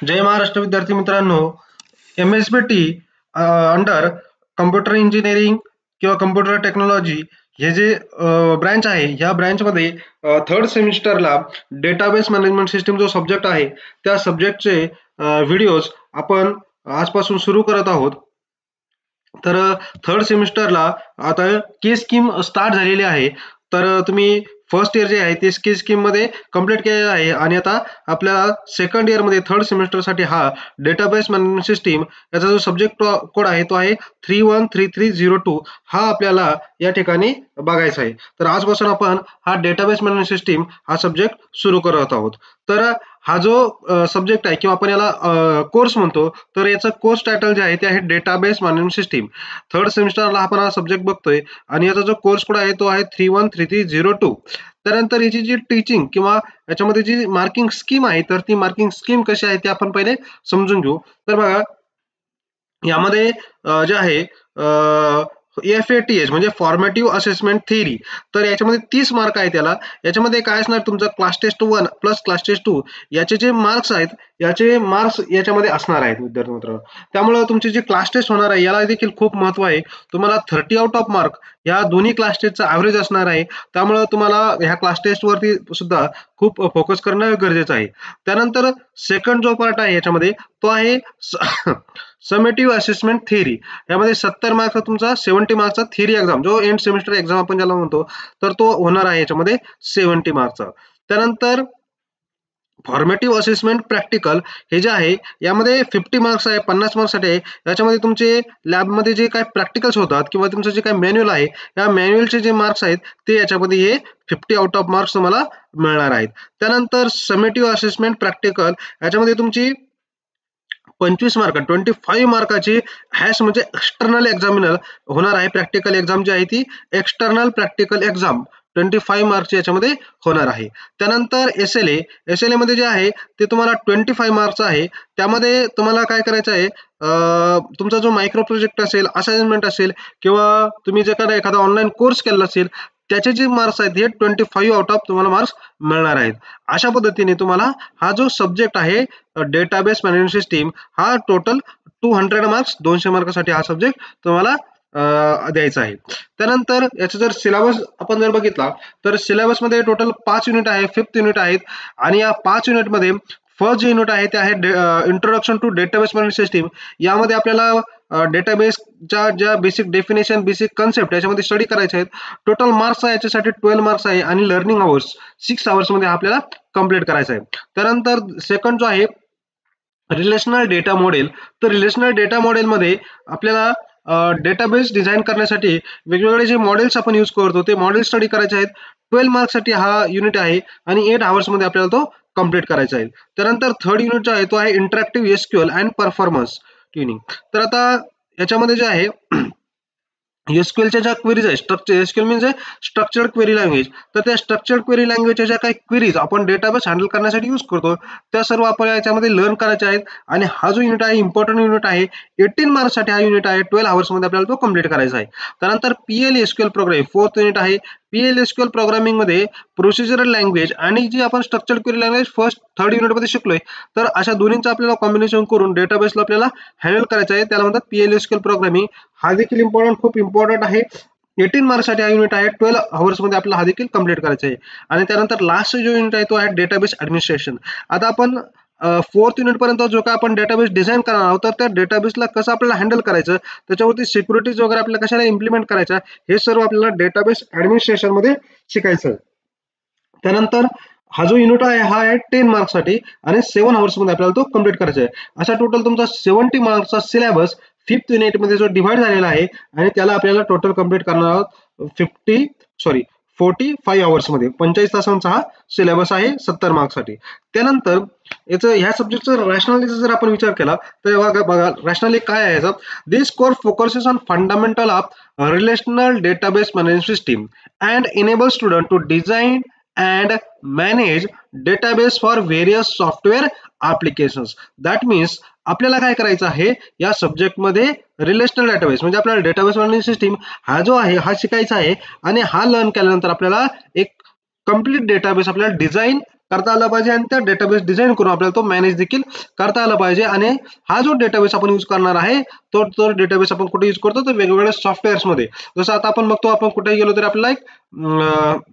जय महाराष्ट्र विद्यार्थी मित्रांनो, MSBT under computer engineering किंवा कम्प्युटर टेक्नॉलॉजी हे जे ब्रँच आहे, ह्या ब्रँचमध्ये थर्ड सेमिस्टरला डेटाबेस मॅनेजमेंट सिस्टीम जो सब्जेक्ट आहे, त्या सब्जेक्टचे व्हिडिओज आपण आजपासून सुरू करत आहोत. तर थर्ड सेमिस्टरला आता केस स्कीम स्टार्ट झालेली आहे. तर तुम्ही फर्स्ट इयर जे आहे ते केस स्कीम मध्ये कंप्लीट केलेलं आहे आणि आता आपल्याला सेकंड इयर मध्ये थर्ड सेमिस्टरसाठी हा डेटाबेस मॅनेजमेंट सिस्टीम याचा जो सब्जेक्ट कोड आहे तो आहे 313302. हा आपल्याला या ठिकाणी बघायचा आहे. तर आजपासून आपण हा डेटाबेस मॅनेजमेंट सिस्टीम हा सब्जेक्ट सुरू करत आहोत. तर हा जो सब्जेक्ट आहे किंवा आपण याला कोर्स म्हणतो, तर याचं कोर्स टायटल जे आहे ते आहे डेटाबेस मॅनेजमेंट सिस्टीम. थर्ड सेमिस्टरला आपण हा सब्जेक्ट बघतोय आणि याचा जो कोर्स कोड आहे तो आहे 313302. त्यानंतर याची जी टीचिंग किंवा याच्यामध्ये जी मार्किंग स्कीम आहे, तर ती मार्किंग स्कीम कशी आहे ते आपण पहिले समजून घेऊ. तर बघा, यामध्ये जे आहे FATH म्हणजे फॉर्मेटिव्ह असेसमेंट थिअरी, तर याच्यामध्ये 30 मार्क आहेत. याच्यामध्ये काय असणार, तुमचं class test 1 plus class test 2 याचे जे मार्क्स आहेत, याचे मार्क्स याच्यामध्ये असणार आहेत विद्यार्थी मित्रांनो. त्यामुळे तुमची जी क्लास टेस्ट होणार आहे याला देखील खूप महत्व आहे. तुम्हाला 30 आउट ऑफ मार्क या दोन्ही क्लास टेस्टचा ऍव्हरेज असणार आहे. त्यामुळे तुम्हाला ह्या क्लास टेस्ट वरती सुद्धा खूप फोकस करणं गरजेचं आहे. त्यानंतर सेकंड जो पार्ट आहे याच्यामध्ये तो आहे समेटिव्ह असेसमेंट थिअरी. यामध्ये 70 मार्क्सचा तुमचा 70 मार्क्सचा थिअरी एक्झाम, जो एंड सेमिस्टर एक्झाम आपण ज्याला म्हणतो, तर तो होणार आहे याच्यामध्ये 70 मार्क्सचा. त्यानंतर फॉर्मेटिव्ह असेसमेंट प्रॅक्टिकल हे जे आहे यामध्ये 50 मार्क्स आहे, 50 मार्क्ससाठी आहे. याच्यामध्ये तुमचे लॅबमध्ये जे काही प्रॅक्टिकल्स होतात किंवा तुमचं जे काही मॅन्युअल आहे, या मॅन्युअलचे जे मार्क्स आहेत ते याच्यामध्ये हे 50 आउट ऑफ मार्क्स तुम्हाला मिळणार आहेत. त्यानंतर समेटिव्ह असेसमेंट प्रॅक्टिकल याच्यामध्ये तुमची 25 मार्क 25 मार्काची हॅश म्हणजे एक्सटर्नल एक्झामिनर होणार आहे. प्रॅक्टिकल एक्झाम जी आहे ती एक्सटर्नल प्रॅक्टिकल एक्झाम 25 मार्कची याच्यामध्ये होणार आहे. त्यानंतर SLA मध्ये जे आहे ते तुम्हाला 25 मार्क्स आहे. त्यामध्ये तुम्हाला काय करायचं आहे, तुमचा जो मायक्रो प्रोजेक्ट असेल, असाइनमेंट असेल किंवा तुम्ही जे काही एखादा ऑनलाईन कोर्स केला असेल, त्याचे जे मार्क्स आहेत हे 25 आउट ऑफ तुम्हाला मार्क्स मिळणार आहेत. अशा पद्धतीने तुम्हाला हा जो सब्जेक्ट आहे डेटाबेस मॅनेजमेंट सिस्टीम हा टोटल 200 मार्क्स 200 मार्कासाठी हा सब्जेक्ट तुम्हाला द्यायचा आहे. त्यानंतर याचा जर सिलेबस आपण जर बघितला, तर सिलेबस मध्ये टोटल 5 युनिट आहे, 5th युनिट आहेत. आणि या 5 युनिट मध्ये फर्स्ट जे युनिट आहे ते आहे introduction to database management system. यामध्ये आपल्याला डेटाबेसच्या ज्या बेसिक डेफिनेशन, बेसिक कन्सेप्ट याच्यामध्ये स्टडी करायचे आहेत. टोटल मार्क्स आहे याच्यासाठी 12 मार्क्स आहे आणि लर्निंग अवर्स 6 आवर्स मध्ये आपल्याला कंप्लीट करायचं आहे. त्यानंतर सेकंड जो आहे रिलेशनल डेटा मॉडेल. तर रिलेशनल डेटा मॉडेलमध्ये आपल्याला डेटाबेस डिझाईन करण्यासाठी वेगवेगळे जे मॉडेल्स आपण यूज करतो ते मॉडेल स्टडी करायचे आहेत. 12 मार्क्ससाठी हा युनिट आहे आणि 8 आवर्स मध्ये आपल्याला तो कंप्लीट करायचा आहे. त्यानंतर थर्ड युनिट जो आहे तो आहे interactive SQL and performance tuning. तर आता याच्यामध्ये जे आहे एसक्यूएलच्या ज्या क्वेरीज आहे, एसक्यूएल म्हणजे स्ट्रक्चर्ड क्वेरी लँग्वेज, तर त्या स्ट्रक्चर्ड क्वेरी लँग्वेजच्या ज्या काही क्वेरीज आपण डेटाबेस हँडल करण्यासाठी यूज करतो त्या सर्व आपण याच्यामध्ये लर्न करायच्या आहेत. आणि हा जो युनिट आहे इम्पॉर्टंट युनिट आहे, 18 मार्क्ससाठी हा युनिट आहे, 12 आवर्स मध्ये आपल्याला तो कंप्लीट करायचा आहे. त्यानंतर PL/SQL प्रोग्रामिंग फोर्थ युनिट आहे. PL/SQL प्रोग्रामिंग मध्ये प्रोसिजरल लँग्वेज आणि जी आपण structured query language first third unit मध्ये शिकलोय, तर अशा दोन्हींचं आपल्याला कॉम्बिनेशन करून डेटाबेसला आपल्याला हँडल करायचं आहे. त्याला म्हणतात PL/SQL प्रोग्रामिंग. हा देखील खूप इम्पॉर्टंट आहे. 18 मार्क्ससाठी हा युनिट आहे, 12 आवर्स मध्ये आपल्याला हा देखील कंप्लीट करायचा आहे. आणि त्यानंतर लास्ट जो युनिट आहे तो आहे डेटाबेस ऍडमिनिस्ट्रेशन. आता आपण फोर्थ युनिट पर्यंत जो काय आपण डेटाबेस डिझाईन करणार आहोत, तर त्या डेटाबेसला कसं आपल्याला हँडल करायचं, त्याच्यावरती सिक्युरिटीज वगैरे आपल्याला कशाला इम्प्लिमेंट करायच्या, हे सर्व आपल्याला डेटाबेस ऍडमिनिस्ट्रेशन मध्ये शिकायचं आहे. त्यानंतर हा जो युनिट आहे हा आहे 10 मार्क्ससाठी आणि 7 आवर्स मध्ये आपल्याला तो कंप्लीट करायचा आहे. असा टोटल तुमचा 70 मार्क्सचा सिलेबस फिफ्थ युनिट मध्ये जो डिव्हाइड झालेला आहे आणि त्याला आपल्याला टोटल कंप्लीट करणार आहोत 45 आवर्स मध्ये. 45 तासांचा हा सिलेबस आहे 70 मार्क्ससाठी. त्यानंतर याचं ह्या सब्जेक्टचं रॅशनॅलिटीचा जर आपण विचार केला तर बघा रॅशनॅलिटी काय आहे याचा. This course focuses on fundamental of relational database management system and enable student to design and manage database for various software applications. That means आपल्याला काय करायचं आहे, या सब्जेक्ट मध्ये रिलेशनल डेटाबेस म्हणजे आपल्याला डेटाबेस मॅनेजमेंट सिस्टीम हा जो आहे हा शिकायचा आहे. आणि हा लर्न केल्यानंतर आपल्याला एक कम्प्लीट डेटाबेस आपल्याला डिझाईन करता आला पाहिजे आणि त्या डेटाबेस डिझाईन करून आपल्याला तो मॅनेज देखील करता आला पाहिजे. आणि हा जो डेटाबेस आपण यूज करणार आहे तो डेटाबेस आपण कुठे यूज करतो तर वेगवेगळ्या सॉफ्टवेअर्स मध्ये. जसं आता आपण बघतो आपण कुठेही गेलो तरी आपल्याला एक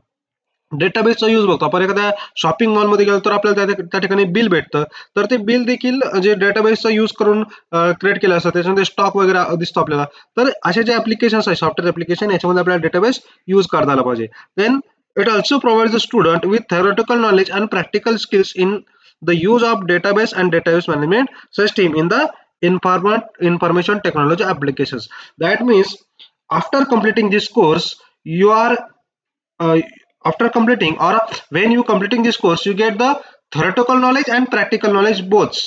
डेटाबेसचा यूज बघतो. आपण एखाद्या शॉपिंग मॉलमध्ये गेलो तर आपल्याला त्या ठिकाणी बिल भेटतं. तर ते बिल देखील जे डेटाबेसचा यूज करून क्रिएट केलं असतं त्याच्यामध्ये स्टॉक वगैरे दिसतो आपल्याला. तर असे जे ऍप्लिकेशन्स आहेत सॉफ्टवेअर ऍप्लिकेशन याच्यामध्ये आपल्याला डेटाबेस यूज करता आला पाहिजे. Then it also provides the student with theoretical knowledge and practical skills in the use of database and database management system in the information technology applications. That means after completing this course you are uh, after completing or when you completing this course you get the theoretical knowledge and practical knowledge both.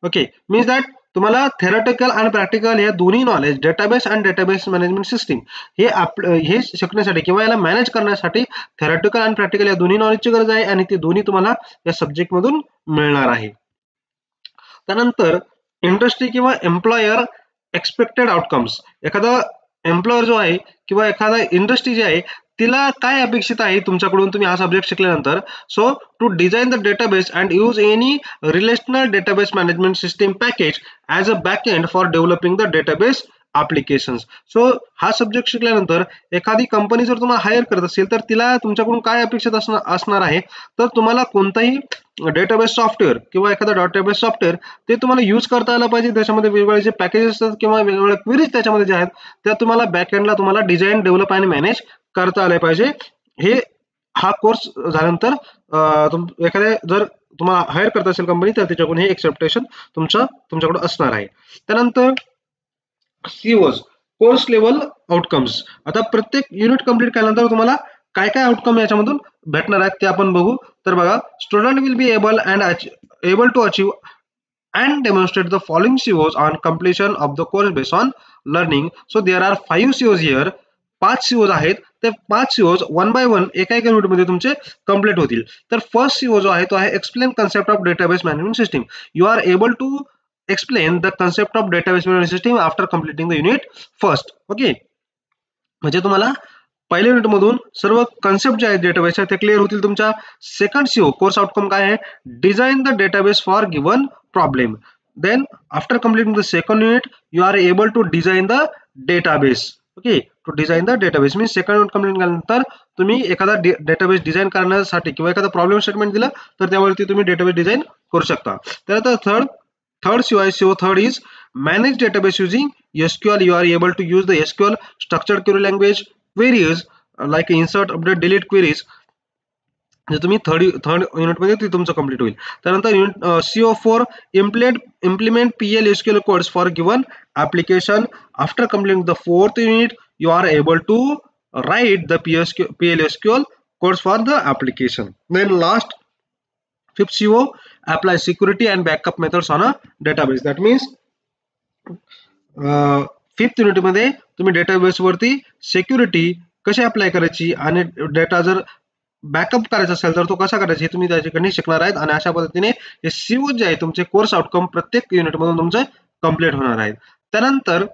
Okay, means that तुम्हाला theoretical आणि practical या दोन्ही knowledge database आणि database management system हे शिकण्यासाठी किंवा याला manage करण्यासाठी theoretical आणि प्रॅक्टिकल या दोन्ही नॉलेजची गरज आहे आणि ते दोन्ही तुम्हाला या सब्जेक्ट मधून मिळणार आहे. त्यानंतर इंडस्ट्री किंवा एम्प्लॉयर एक्सपेक्टेड आउटकम्स. एखादा एम्प्लॉयर जो आहे किंवा एखादा इंडस्ट्री जी आहे तिला काय अपेक्षित आहे तुमच्याकडून तुम्ही हा सब्जेक्ट शिकल्यानंतर. So to design the database and use any relational database management system package as a back end for developing the database applications. So हा सब्जेक्ट शिकल्यानंतर एखादी कंपनी जर तुम्हाला हायर करत असेल तर तिला तुमच्याकडून काय अपेक्षित असणार आहे तर तुम्हाला कोणताही डेटाबेस सॉफ्टवेअर किंवा एखादा डेटाबेस सॉफ्टवेअर ते तुम्हाला यूज करता आलं पाहिजे. त्याच्यामध्ये वेगवेगळे जे पॅकेजेस असतात किंवा वेगवेगळ्या क्वेरीज त्याच्यामध्ये जे आहेत त्या तुम्हाला बॅकएंडला तुम्हाला डिझाईन डेव्हलप आणि मॅनेज करता आले पाहिजे. हा कोर्स झाल्यानंतर एखाद्या जर तुम्हाला हायर करत असेल कंपनी तर त्याच्याकडून हे एक्सेप्टेशन तुमच्याकडे असणार आहे. त्यानंतर COs कोर्स लेवल आउटकम्स. आता प्रत्येक युनिट कंप्लीट केल्यानंतर तुम्हाला काय काय आउटकम याच्यामधून भेटणार आहेत ते आपण बघू. तर बघा, student will be able to achieve and demonstrate the following COs on completion of the course based on learning. So there are 5 COs here. 5 COs आहेत. ते 5 COs वन बाय वन एका युनिट मध्ये तुमचे कंप्लीट होतील. तर first CO जो आहे तो आहे explain concept of database management system. You are able to explain the concept of database management system after completing the unit first. Okay, म्हणजे तुम्हाला पहिल्या युनिट मधून सर्व कन्सेप्ट जे आहेत डेटाबेसच्या ते क्लिअर होतील तुमच्या. सेकंड CO कोर्स आउटकम काय आहे, design the database for given problem. Then after completing the second unit you are able to design the database. Okay, to design the database means second unit complete केल्यानंतर तुम्ही एखादा database design करण्यासाठी किंवा एखादा problem statement दिलं तर त्यावरती तुम्ही डेटाबेस डिझाईन करू शकता. त्यानंतर थर्ड CO आहे, CO third is manage database using SQL. You are able to use the SQL structured query language queries like insert, update, delete queries. जे तुम्ही थर्ड युनिट मध्ये ते तुमचं कंप्लीट होईल. त्यानंतर unit CO4 implement PL SQL codes for given application. After completing the fourth unit you are able to write the PL SQL codes for the application. Then last fifth CO apply security and backup methods on a database. That means fifth unit मध्ये तुम्ही database वरती security कशी apply करायची आणि data जर backup करायचा असेल तर तो कसा करायचा हे तुम्ही त्या ठिकाणी शिकणार आहेत. आणि अशा पद्धतीने हे CO जे आहे तुमचे कोर्स आउटकम प्रत्येक युनिट मधून तुमचे कंप्लीट होणार आहेत. त्यानंतर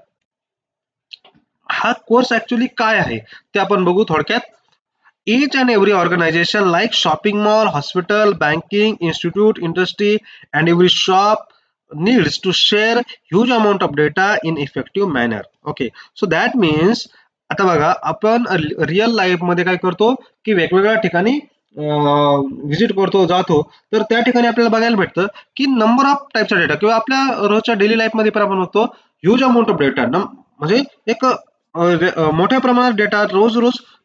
हा कोर्स ऍक्च्युअली काय आहे ते आपण बघू थोडक्यात. Each and every organization like shopping mall, hospital, banking, institute, industry and every shop needs to share huge amount of data in effective manner. Okay, so that means आता बघा आपण रिअल लाईफ मध्ये काय करतो की वेगवेगळ्या ठिकाणी विजिट करतो जातो तर त्या ठिकाणी आपल्याला बघायला भेटतं की नंबर ऑफ टाईपचा डेटा किंवा आपल्या रोजच्या डेली लाईफ मध्ये पण आपण बघतो ह्यूज अमाऊंट ऑफ डेटा म्हणजे एक मोठ्या प्रमाणात डेटा रोज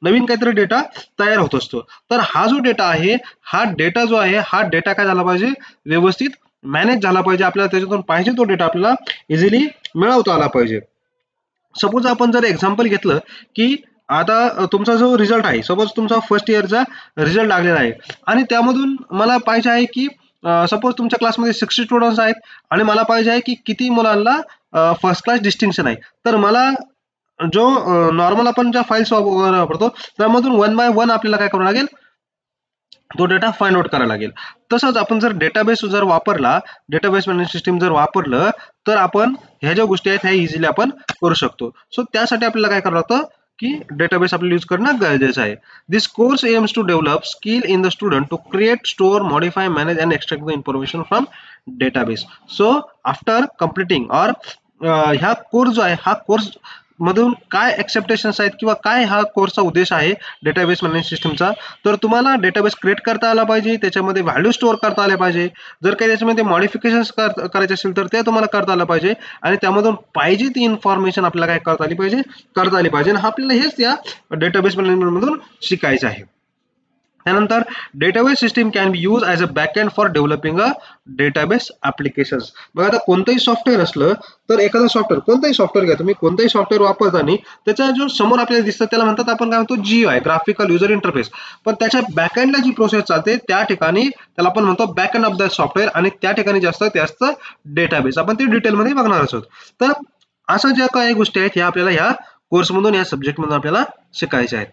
नवीन काहीतरी डेटा तयार होत असतो. तर हा जो डेटा आहे हा डेटा काय झाला पाहिजे व्यवस्थित मॅनेज झाला पाहिजे. आपल्याला त्याच्यातून पाहिजे तो डेटा आपल्याला इझिली मिळवता आला पाहिजे. सपोज आपण जर एक्झाम्पल घेतलं की आता तुमचा जो रिझल्ट आहे सपोज तुमचा फर्स्ट इयरचा रिझल्ट लागलेला आहे आणि त्यामधून मला पाहिजे आहे की सपोज तुमच्या क्लासमध्ये 60 स्टुडंट्स आहेत आणि मला पाहिजे आहे की किती मुलांना फर्स्ट क्लास डिस्टिंक्शन आहे. तर मला जो नॉर्मल आपण ज्या फाईल्स वापरतो त्यामधून वन बाय वन आपल्याला काय करावं लागेल तो डेटा फाइंड आउट करायला लागेल. तसंच आपण जर डेटाबेस जर वापरला डेटाबेस मॅनेजमेंट सिस्टीम जर वापरलं तर आपण ह्या ज्या गोष्टी आहेत ह्या इझिली आपण करू शकतो. सो त्यासाठी आपल्याला काय करावं लागतं की डेटाबेस आपल्याला यूज करणं गरजेचं आहे. This course aims to develop skill in the student to create, store, modify, manage and extract the information from database. So after completing our ह्या कोर्स जो आहे हा कोर्स मधून काय एक्सेप्टेशन्स आहेत किंवा काय हा कोर्सचा उद्देश आहे डेटाबेस मॅनेजमेंट सिस्टमचा, तर तुम्हाला डेटाबेस क्रिएट करता आला पाहिजे, त्याच्यामध्ये व्हॅल्यू स्टोअर करता आले पाहिजे, जर काही त्याच्यामध्ये मॉडिफिकेशन्स करायचे असेल तर ते तुम्हाला करता आलं पाहिजे आणि त्यामधून पाहिजे ती इन्फॉर्मेशन आपल्याला काय करता आली पाहिजे आणि आपल्याला हेच या डेटाबेस मॅनेजमेंट मधून शिकायचं आहे. त्यानंतर database system can be use as a backend for developing a database applications. बघा आता कोणतंही सॉफ्टवेअर असलं तर एखादं सॉफ्टवेअर कोणतंही सॉफ्टवेअर घ्या तुम्ही, कोणतंही सॉफ्टवेअर वापरताना त्याचा जो समोर आपल्याला दिसतं त्याला म्हणतात आपण काय म्हणतो GUI, ग्राफिकल युजर इंटरफेस. पण त्याच्या बॅकएंडला जी प्रोसेस चालते त्या ठिकाणी त्याला आपण म्हणतो बॅकएंड ऑफ द सॉफ्टवेअर आणि त्या ठिकाणी जास्त डेटाबेस. आपण ते डिटेलमध्ये बघणार आहोत. तर अशा ज्या काही गोष्टी आहेत ह्या आपल्याला ह्या कोर्समधून या सब्जेक्टमधून आपल्याला शिकायच्या आहेत.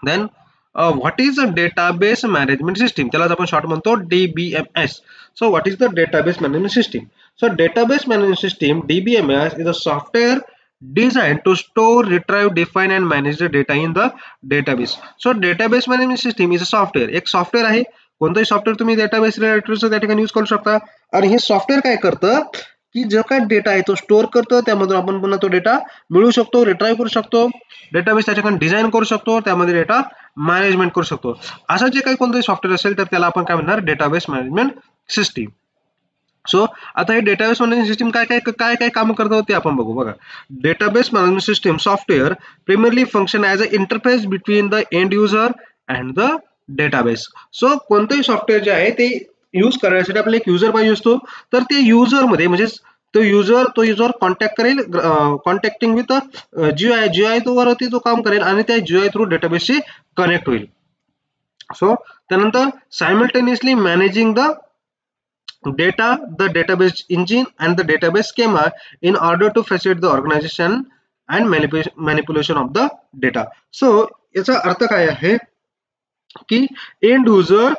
Then what is a database management system, त्यालाच आपण शॉर्ट म्हणतो DBMS. So what is the database management system? So database management system DBMS is a software designed to store, retrieve, define and manage the data in the database. So database management system is a software. एक software आहे, कोणतंही software तुम्ही database related त्या ठिकाणी use करू शकता आणि हे सॉफ्टवेअर काय करतं की जो काय डेटा आहे तो स्टोअर करतो, त्यामधून आपण पुन्हा तो डेटा मिळवू शकतो, रिट्राईव्ह करू शकतो, डेटाबेस त्या ठिकाणी डिझाईन करू शकतो, त्यामध्ये डेटा मॅनेजमेंट करू शकतो. असं जे काही कोणतंही सॉफ्टवेअर असेल तर त्याला आपण काय म्हणणार डेटाबेस मॅनेजमेंट सिस्टीम. सो आता हे डेटाबेस मॅनेजमेंट सिस्टीम काय काम करतं ते आपण बघू. बघा, database management system software primarily function as an interface between the end user and the database. So कोणतंही सॉफ्टवेअर जे आहे ते यूज करण्यासाठी आपल्याला एक युजर पाहिजे असतो, तर ते युजर मध्ये म्हणजे तो युजर कॉन्टॅक्ट करेल, कॉन्टॅक्टिंग विथ GUI तो वरती तो काम करेल आणि त्या GUI थ्रू डेटाबेसशी कनेक्ट होईल. सो त्यानंतर simultaneously managing the data, the database engine and the database schema in order to facilitate the organization and manipulation of the data. So याचा अर्थ काय आहे की एंड युजर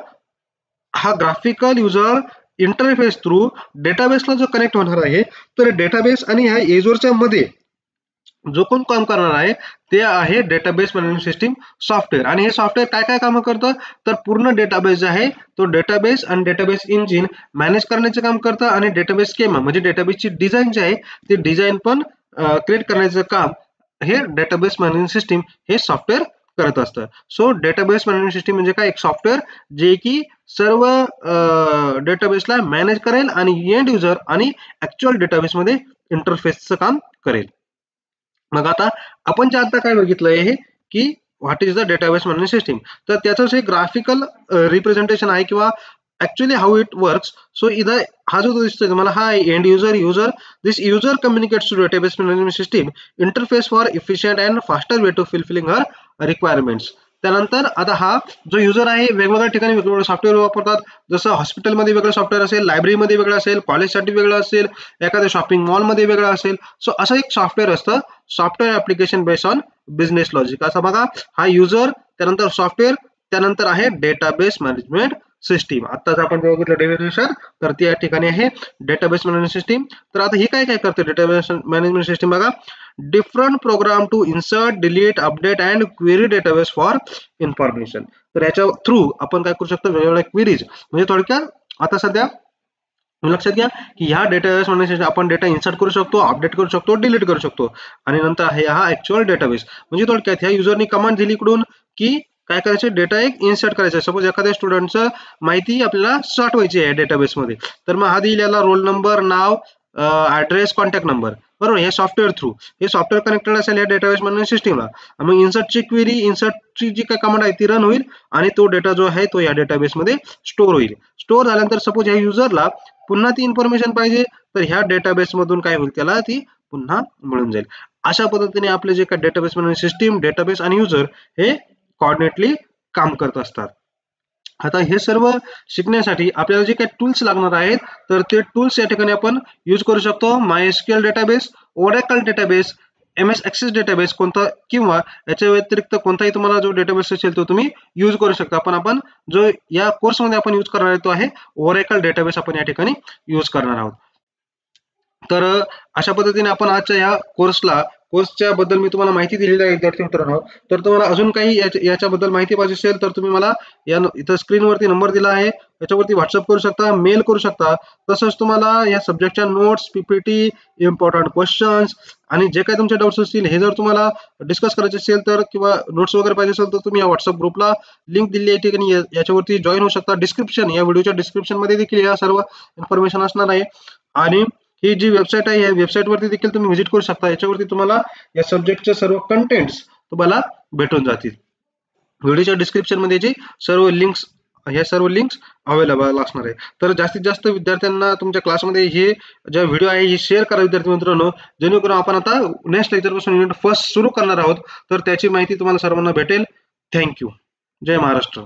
हा ग्राफिकल युजर इंटरफेस थ्रू डेटाबेसला जो connect होणार आहे, तर डेटाबेस आणि ह्या युजरच्या मध्ये जो कोण काम करणार आहे ते आहे डेटाबेस मॅनेजमेंट सिस्टीम सॉफ्टवेअर. आणि हे सॉफ्टवेअर काय कामं करतं, तर पूर्ण डेटाबेस जे आहे तो डेटाबेस आणि डेटाबेस इंजिन मॅनेज करण्याचे काम करतं आणि डेटाबेस स्कीमा म्हणजे डेटाबेसची डिझाईन जी आहे ते डिझाईन पण क्रिएट करण्याचं काम हे डेटाबेस मॅनेजमेंट सिस्टीम हे सॉफ्टवेअर करत असतं. सो डेटाबेस मॅनेजमेंट सिस्टीम म्हणजे काय, एक सॉफ्टवेअर जे की सर्व डेटाबेसला मॅनेज करेल आणि एंड युजर आणि ऍक्च्युअल डेटाबेसमध्ये इंटरफेसचं काम करेल. मग आता आपण जे आता काय बघितलंय हे की what is the database management system, तर त्याचं जे ग्राफिकल रिप्रेझेंटेशन आहे किंवा actually how it works. So इथं हा जो दिसतोय तुम्हाला हा end user this user communicates to database management system interface for efficient and faster way to fulfilling her requirements. त्यानंतर आता हा जो युजर आहे वेगवेगळ्या ठिकाणी वेगवेगळे सॉफ्टवेअर वापरतात, जसं हॉस्पिटलमध्ये वेगळं सॉफ्टवेअर असेल, लायब्ररीमध्ये वेगळं असेल, कॉलेजसाठी वेगळं असेल, एखाद्या शॉपिंग मॉलमध्ये वेगळं असेल. सो असं एक सॉफ्टवेअर असतं, software application based on business logic. असं बघा, हा युजर, त्यानंतर सॉफ्टवेअर, त्यानंतर आहे डेटाबेस मॅनेजमेंट सिस्टीम. आत्ताच आपण बघितलं डेफिनेशन, तर त्या ठिकाणी आहे डेटाबेस मॅनेजमेंट सिस्टीम. तर आता हे काय करते डेटाबेस मॅनेजमेंट सिस्टीम, बघा, different program to insert, delete, update and query database for information. तर याच्या थ्रू आपण काय करू शकतो, वेगवेगळ्या क्वेरीज, म्हणजे थोडक्यात आता सध्या लक्षात घ्या की ह्या डेटाबेस मॅनेजमेंट आपण डेटा इन्सर्ट करू शकतो, अपडेट करू शकतो, डिलीट करू शकतो आणि नंतर आहे हा ऍक्च्युअल डेटाबेस. म्हणजे थोडक्यात ह्या युजरनी कमांड दिली इकडून की काय करायचे, डेटा एक इन्सर्ट करायचा. सपोज एखाद्या स्टुडंटचं माहिती आपल्याला साठवायची आहे डेटाबेसमध्ये, तर मग हा दिलेला रोल नंबर, नाव, ऍड्रेस, कॉन्टॅक्ट नंबर, बरोबर, हे सॉफ्टवेअर थ्रू हे सॉफ्टवेअर कनेक्टेड असेल या डेटाबेस मॅनेजमेंट सिस्टीमला. मग इन्सर्टची क्वेरी, इन्सर्टची जी काय कमांड आहे ती रन होईल आणि तो डेटा जो आहे तो या डेटाबेसमध्ये स्टोअर होईल. स्टोअर झाल्यानंतर सपोज ह्या युजरला पुन्हा ती इन्फॉर्मेशन पाहिजे, तर ह्या डेटाबेस मधून काय होईल, त्याला ती पुन्हा मिळून जाईल. अशा पद्धतीने आपले जे काय डेटाबेस मॅनेजमेंट सिस्टीम, डेटाबेस आणि युजर हे कोऑर्डिनेटली काम करत असतात. आता हे सर्व शिकण्यासाठी आपल्याला जे काही टूल्स लागणार आहेत, तर ते टूल्स या ठिकाणी आपण यूज करू शकतो. MySQL database, Oracle database, MS Access database कोणता किंवा याच्या व्यतिरिक्त कोणताही तुम्हाला जो डेटाबेस असेल तो तुम्ही यूज करू शकता. पण आपण जो या कोर्समध्ये आपण यूज करणार आहे तो आहे Oracle डेटाबेस आपण या ठिकाणी यूज करणार आहोत. तर अशा पद्धतीने आपण आजच्या या कोर्सला कोर्सच्या बद्दल मी तुम्हाला माहिती दिलेली आहे विद्यार्थी मित्रांनो. तर तुम्हाला अजून काही याच्याबद्दल माहिती पाहिजे असेल तर तुम्ही मला इथं स्क्रीनवरती नंबर दिला आहे, याच्यावरती व्हॉट्सअप करू शकता, मेल करू शकता. तसंच तुम्हाला या सब्जेक्टच्या नोट्स, पीपीटी, इम्पॉर्टंट क्वेश्चन्स आणि जे काही तुमचे डाऊट्स असतील हे जर तुम्हाला डिस्कस करायचे असेल तर किंवा नोट्स वगैरे पाहिजे असेल तर तुम्ही या व्हॉट्सअप ग्रुपला लिंक दिली आहे ठिकाणी याच्यावरती जॉईन होऊ शकता. या व्हिडिओच्या डिस्क्रिप्शन मध्ये देखील या सर्व इन्फॉर्मेशन असणार आहे. आणि ही जी वेबसाईट आहे या वेबसाईटवरती देखील तुम्ही व्हिजिट करू शकता. याच्यावरती तुम्हाला या सब्जेक्टचे सर्व कंटेंट्स तुम्हाला भेटून जातील. व्हिडिओच्या डिस्क्रिप्शन मध्ये जे सर्व लिंक्स अवेलेबल असणार आहे. तर जास्तीत जास्त विद्यार्थ्यांना तुमच्या क्लासमध्ये हे ज्या व्हिडिओ आहे हे शेअर करा विद्यार्थी मित्रांनो, जेणेकरून आपण आता नेक्स्ट लेक्चर पासून युनिट फर्स्ट सुरू करणार आहोत. तर त्याची माहिती तुम्हाला सर्वांना भेटेल. थँक्यू. जय महाराष्ट्र.